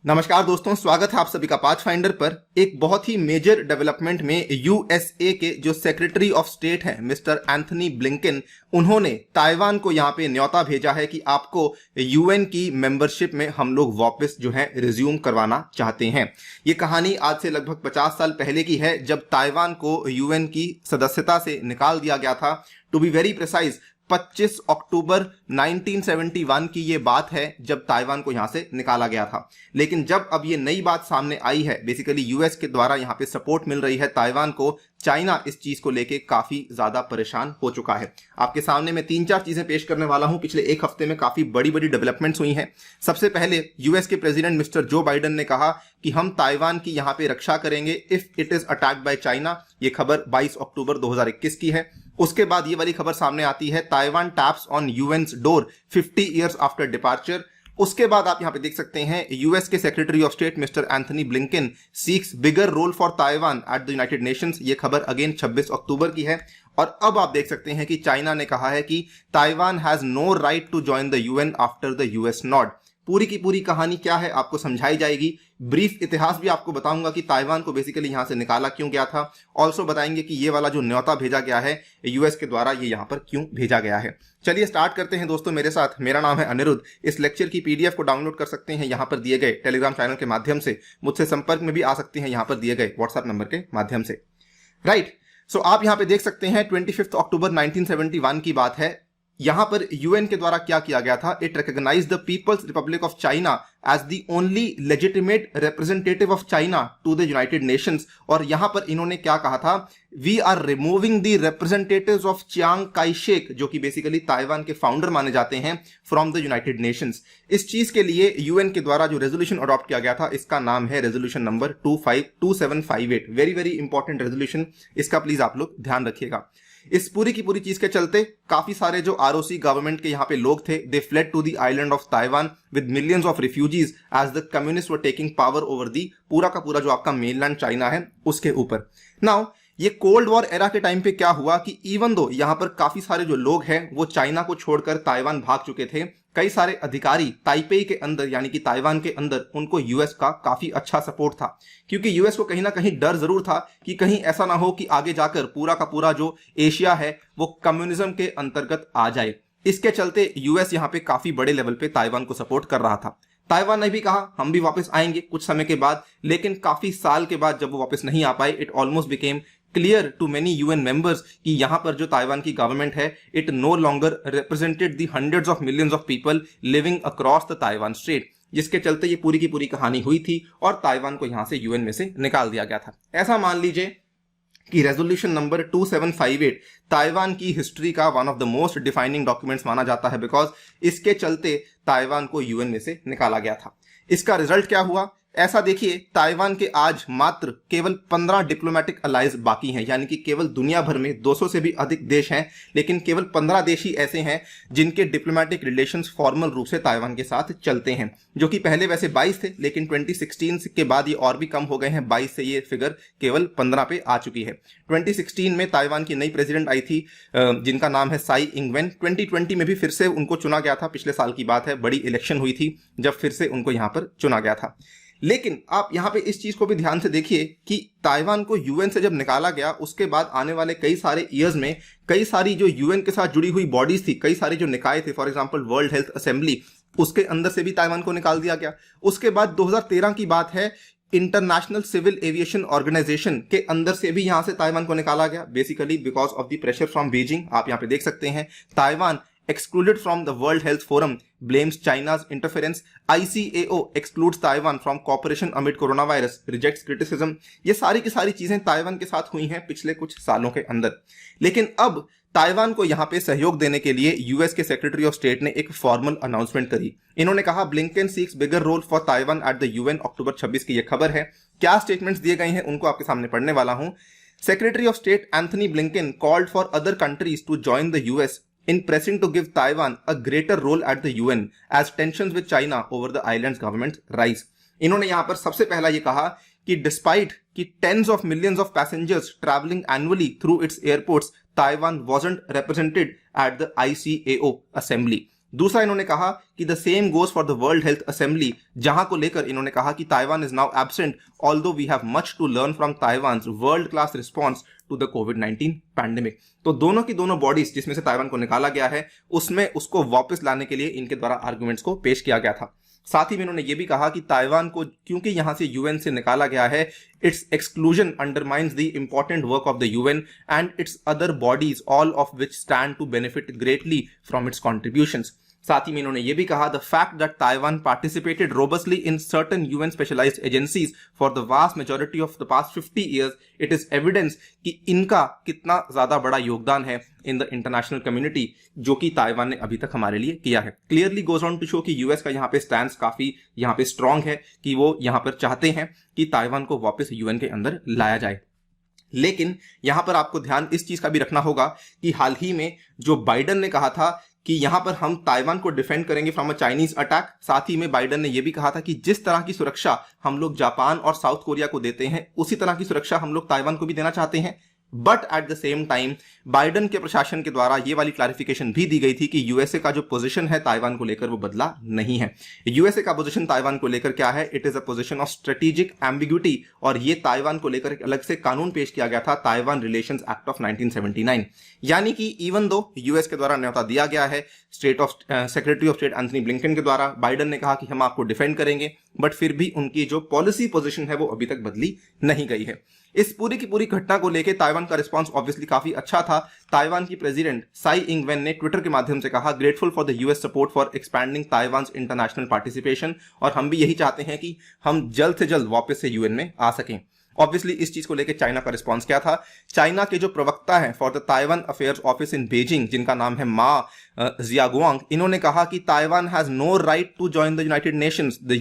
नमस्कार दोस्तों, स्वागत है आप सभी का पाथफाइंडर पर। एक बहुत ही मेजर डेवलपमेंट में यूएसए के जो सेक्रेटरी ऑफ स्टेट हैं मिस्टर एंथनी ब्लिंकन, उन्होंने ताइवान को यहाँ पे न्योता भेजा है कि आपको यूएन की मेंबरशिप में हम लोग वापस जो है रिज्यूम करवाना चाहते हैं। ये कहानी आज से लगभग 50 साल पहले की है, जब ताइवान को यूएन की सदस्यता से निकाल दिया गया था। टू बी वेरी प्रिसाइज 25 अक्टूबर 1971 की ये बात है जब ताइवान को यहां से निकाला गया था। लेकिन जब अब ये नई बात सामने आई है, बेसिकली यूएस के द्वारा यहां पे सपोर्ट मिल रही है ताइवान को, चाइना इस चीज को लेके काफी ज्यादा परेशान हो चुका है। आपके सामने मैं 3-4 चीजें पेश करने वाला हूं। पिछले एक हफ्ते में काफी बड़ी बड़ी डेवलपमेंट्स हुई हैं। सबसे पहले यूएस के प्रेसिडेंट मिस्टर जो बाइडेन ने कहा कि हम ताइवान की यहां पे रक्षा करेंगे if it is attacked by China. ये खबर 22 अक्टूबर 2021 की है। उसके बाद ये वाली खबर सामने आती है, Taiwan taps on UN's door 50 years after departure. उसके बाद आप यहां पे देख सकते हैं, यूएस के secretary of state Mister Anthony Blinken seeks bigger role for Taiwan at the United Nations. ये खबर अगेन 26 अक्टूबर की है। और अब आप देख सकते हैं कि चाइना ने कहा है कि Taiwan has no right to join the UN after the US nod. पूरी की पूरी कहानी क्या है आपको समझाई जाएगी। ब्रीफ इतिहास भी आपको बताऊंगा कि ताइवान को बेसिकली यहां से निकाला क्यों गया था। ऑल्सो बताएंगे कि ये वाला जो न्योता भेजा गया है यूएस के द्वारा, ये यहां पर क्यों भेजा गया है। चलिए स्टार्ट करते हैं दोस्तों मेरे साथ। मेरा नाम है अनिरुद्ध। इस लेक्चर की पीडीएफ को डाउनलोड कर सकते हैं यहां पर दिए गए टेलीग्राम चैनल के माध्यम से। मुझसे संपर्क में भी आ सकते हैं यहां पर दिए गए व्हाट्सएप नंबर के माध्यम से। राइट, सो आप यहां पे देख सकते हैं 25 अक्टूबर 1971 की बात है। यहां पर यूएन के द्वारा क्या किया गया था, it recognised the People's Republic of China as the only legitimate representative of China to the United Nations. और यहां पर इन्होंने क्या कहा था, we are removing the representatives of Chiang Kai Shek, जो कि बेसिकली ताइवान के फाउंडर माने जाते हैं, फ्रॉम द यूनाइटेड नेशंस। इस चीज के लिए यूएन के द्वारा जो रेजोल्यूशन अडॉप्ट किया गया था, इसका नाम है resolution number 2758। Very very important resolution, इसका प्लीज आप लोग ध्यान रखिएगा। इस पूरी की पूरी चीज के चलते काफी सारे जो आरओसी गवर्नमेंट के यहां पे लोग थे, they fled to the island of Taiwan with millions of refugees as the communist were taking power over the पूरा का पूरा जो आपका मेनलैंड चाइना है उसके ऊपर। नाउ ये कोल्ड वॉर एरा के टाइम पे क्या हुआ कि इवन दो यहां पर काफी सारे जो लोग हैं वो चाइना को छोड़कर ताइवान भाग चुके थे, कई सारे अधिकारी ताइपेई के अंदर यानी कि ताइवान के अंदर उनको यूएस का काफी अच्छा सपोर्ट था, क्योंकि यूएस को कहीं ना कहीं डर जरूर था कि कहीं ऐसा ना हो कि आगे जाकर पूरा का पूरा जो एशिया है वो कम्युनिज्म के अंतर्गत आ जाए। इसके चलते यूएस यहाँ पे काफी बड़े लेवल पे ताइवान को सपोर्ट कर रहा था। ताइवान ने भी कहा हम भी वापस आएंगे कुछ समय के बाद, लेकिन काफी साल के बाद जब वो वापस नहीं आ पाए, it almost became clear to many UN members कि यहां पर जो ताइवान की गवर्नमेंट है, it no longer represented the hundreds of millions of people living across the Taiwan Strait, जिसके चलते ये पूरी की पूरी कहानी हुई थी और ताइवान को यहां से यूएन में से निकाल दिया गया था। ऐसा मान लीजिए कि रेजोल्यूशन नंबर 2758 ताइवान की हिस्ट्री का one of the most defining documents माना जाता है, बिकॉज इसके चलते ताइवान को यूएन में से निकाला गया था। इसका रिजल्ट क्या हुआ, ऐसा देखिए, ताइवान के आज मात्र केवल 15 डिप्लोमेटिक अलाइज बाकी हैं, यानी कि केवल दुनिया भर में 200 से भी अधिक देश हैं, लेकिन केवल 15 देश ही ऐसे हैं जिनके डिप्लोमेटिक रिलेशंस फॉर्मल रूप से ताइवान के साथ चलते हैं, जो कि पहले वैसे 22 थे, लेकिन 2016 के बाद ये और भी कम हो गए हैं। 22 से ये फिगर केवल 15 पे आ चुकी है। 2016 में ताइवान की नई प्रेसिडेंट आई थी जिनका नाम है साई इंगवेन। 2020 में भी फिर से उनको चुना गया था, पिछले साल की बात है, बड़ी इलेक्शन हुई थी जब फिर से उनको यहां पर चुना गया था। लेकिन आप यहां पे इस चीज को भी ध्यान से देखिए कि ताइवान को यूएन से जब निकाला गया, उसके बाद आने वाले कई सारे ईयर्स में कई सारी जो यूएन के साथ जुड़ी हुई बॉडीज थी, कई सारे जो निकाय थे, for example world Health assembly, उसके अंदर से भी ताइवान को निकाल दिया गया। उसके बाद 2013 की बात है, इंटरनेशनल सिविल एविएशन ऑर्गेनाइजेशन के अंदर से भी यहां से ताइवान को निकाला गया, basically because of the pressure from Beijing. आप यहां पे देख सकते हैं, Taiwan excluded from the World Health Forum, blames China's interference. ICAO excludes Taiwan from cooperation amid coronavirus, rejects criticism. ये सारी की सारी चीजें ताइवान के साथ हुई हैं पिछले कुछ सालों के अंदर। लेकिन अब ताइवान को यहां पे सहयोग देने के लिए यूएस के सेक्रेटरी ऑफ स्टेट ने एक फॉर्मल अनाउंसमेंट करी। इन्होंने कहा, Blinken seeks bigger role for Taiwan at the UN. अक्टूबर 26 की यह खबर है। क्या स्टेटमेंट्स दिए गए हैं उनको आपके सामने पढ़ने वाला हूं। Secretary of state Anthony Blinken called for other countries to join the US in pressing to give Taiwan a greater role at the UN as tensions with China over the island's government rise. इन्होंने यहां पर सबसे पहला ये कहा कि despite कि tens of millions of passengers traveling annually through its airports, Taiwan wasn't represented at the ICAO assembly. दूसरा इन्होंने कहा कि the same goes for the World Health Assembly, जहां को लेकर इन्होंने कहा कि Taiwan is now absent although we have much to learn from Taiwan world class response to the कोविड-19 पैंडेमिक। तो दोनों की दोनों बॉडीज जिसमें से ताइवान को निकाला गया है उसमें उसको वापस लाने के लिए इनके द्वारा आर्गुमेंट्स को पेश किया गया था। साथ ही में इन्होंने ये भी कहा कि ताइवान को क्योंकि यहां से यूएन से निकाला गया है, its exclusion undermines the important work of the UN and its other bodies all of which stand to benefit greatly from its contributions. साथ ही में इन्होंने ये भी कहा the fact that Taiwan participated robustly in certain UN specialised agencies for the vast majority of the past 50 years, it is evidence कि इनका कितना ज्यादा बड़ा योगदान है इन द इंटरनेशनल कम्युनिटी जो कि ताइवान ने अभी तक हमारे लिए किया है। Clearly goes on to show कि यूएस का यहाँ पे स्टैंड काफी यहाँ पे स्ट्रांग है कि वो यहाँ पर चाहते हैं कि ताइवान को वापस यूएन के अंदर लाया जाए। लेकिन यहां पर आपको ध्यान इस चीज का भी रखना होगा कि हाल ही में जो बाइडन ने कहा था कि यहां पर हम ताइवान को डिफेंड करेंगे फ्रॉम अ चाइनीज अटैक, साथ ही में बाइडन ने यह भी कहा था कि जिस तरह की सुरक्षा हम लोग जापान और साउथ कोरिया को देते हैं उसी तरह की सुरक्षा हम लोग ताइवान को भी देना चाहते हैं। But at the same time Biden के प्रशासन के द्वारा यह वाली क्लैरिफिकेशन भी दी गई थी कि यूएसए का जो पोजीशन है ताइवान को लेकर वो बदला नहीं है। यूएसए का पोजीशन ताइवान को लेकर क्या है, it is a position of strategic ambiguity, और ये ताइवान को लेकर एक अलग से कानून पेश किया गया था, ताइवान रिलेशंस एक्ट ऑफ 1979। यानी कि इवन दो यूएस के द्वारा न्योता दिया गया है secretary of state Anthony Blinken के द्वारा, बाइडन ने कहा कि हम आपको डिफेंड करेंगे, बट फिर भी उनकी जो पॉलिसी पोजीशन है वो अभी तक बदली नहीं गई है। इस पूरी की पूरी घटना को लेकर ताइवान का रिस्पांस ऑब्वियसली काफी अच्छा था। ताइवान की प्रेसिडेंट साई इंग-वेन ने ट्विटर के माध्यम से कहा grateful for the US support for expanding Taiwan's international participation, और हम भी यही चाहते हैं कि हम जल्द से जल्द वापस से यूएन में आ सकें। ऑब्वियसली इस चीज को लेकर चाइना का रिस्पांस क्या था, चाइना के जो प्रवक्ता हैं for the Taiwan Affairs Office in Beijing जिनका नाम है मा जियागुआंग, इन्होंने कहा कि Taiwan has no right to join the United Nations, the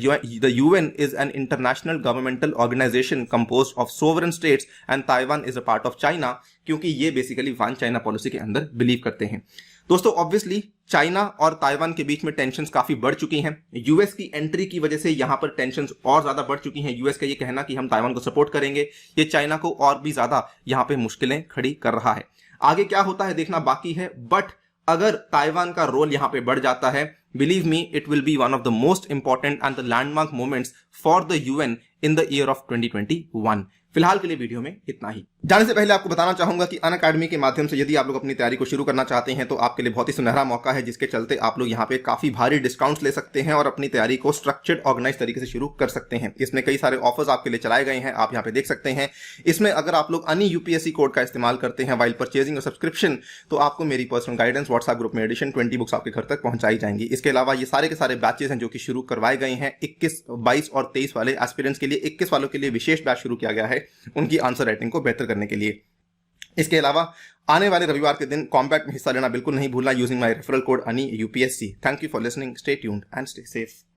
UN is an international governmental organisation composed of sovereign states and Taiwan is a part of China, क्योंकि ये basically one China policy के अंदर believe करते हैं। दोस्तों obviously China और Taiwan के बीच में टेंशंस काफी बढ़ चुकी हैं। यूएस की एंट्री की वजह से यहां पर टेंशंस और ज्यादा बढ़ चुकी हैं। यूएस का ये कहना कि हम ताइवान को सपोर्ट करेंगे, ये चाइना को और भी ज्यादा यहां पे मुश्किलें खड़ी कर रहा है। आगे क्या होता है देखना बाकी है, बट अगर ताइवान का रोल यहां पे बढ़ जाता है, believe me it will be one of the most important and the landmark moments for the UN in the year of 2021। फिलहाल के लिए वीडियो में इतना ही। जाने से पहले आपको बताना चाहूंगा कि अनअकैडमी के माध्यम से यदि आप लोग अपनी तैयारी को शुरू करना चाहते हैं तो आपके लिए बहुत ही सुनहरा मौका है, जिसके चलते आप लोग यहाँ पे काफी भारी डिस्काउंट्स ले सकते हैं और अपनी तैयारी को स्ट्रक्चर्ड ऑर्गेनाइज तरीके से शुरू कर सकते हैं। इसमें कई सारे ऑफर्स आपके लिए चलाए गए हैं, आप यहाँ पे देख सकते हैं। इसमें अगर आप लोग अनि यूपीएससी कोड का इस्तेमाल करते हैं वाइल परचेजिंग सब्सक्रिप्शन, तो आपको मेरी पर्सनल गाइडेंस व्हाट्सएप ग्रुप में एडिशन 20 बुक्स आपके घर तक पहुंचाई जाएंगी। इसके अलावा ये सारे के सारे बैचेस हैं जो कि शुरू करवाए गए हैं। 21, 22 और 23 वाले एस्पिरेंट्स के लिए, 21 वालों के लिए विशेष बैच शुरू किया गया है उनकी आंसर राइटिंग को बेहतर करने के लिए। इसके अलावा आने वाले रविवार के दिन कॉम्बैट में हिस्सा लेना बिल्कुल नहीं भूलना यूजिंग माय रेफरल कोड अनि UPSC. Thank you for listening, stay tuned and stay safe.